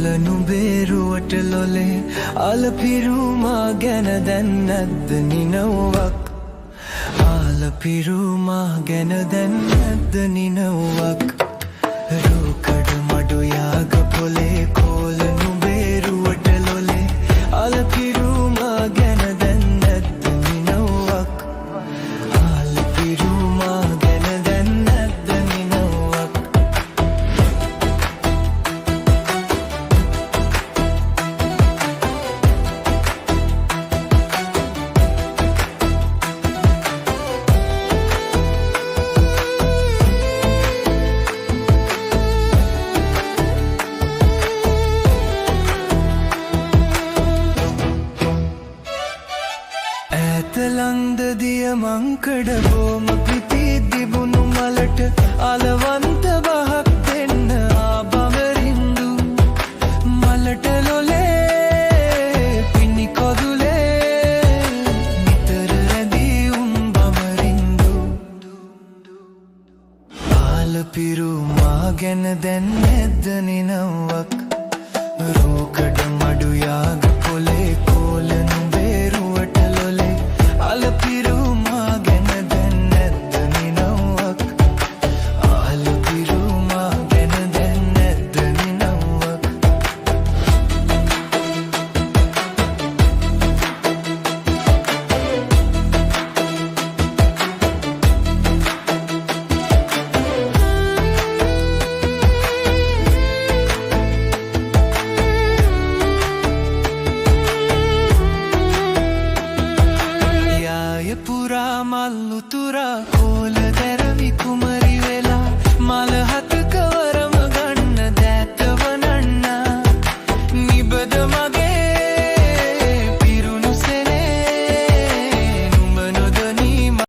නුඹේරුවට ලොලේ අලපිරුමා ගැන දැන් නැද්ද නිනව්වක් ආලපිරුමා ගැන දැන් නැද්ද නිනව්වක් රූකඩ මඩු යාග පොලේ කෝල නුඹේරුවට ලොලේ අලපිරුමා ගැන දැන් නැද්ද නිනව්වක් ආලපිරුමා ගැන දැන් නැද්ද නිනව්වක් ළඟද දිය මංකඩ බොම පිපිද්දිබුණු මලට අලවන්ත බහක් දෙන්න ආබමරින්දු මලට ලොලේ පිණි කොදුලේ නිතර රැඳී බමරින්දු ආලපිරුමා ගැන දැන් නැද්ද නිනව්වක් රෝකඩ මඩු යාග පොලේ කෝල නුඹේරුවට ලොලේ අලපිරුමා ගැන දැන් නැද්ද නිනව්වක් ආලපිරුමා ගැන දැන් නැද්ද නිනව්වක් පුරා මල්ලුතුරා කෝල දැරවි කුමර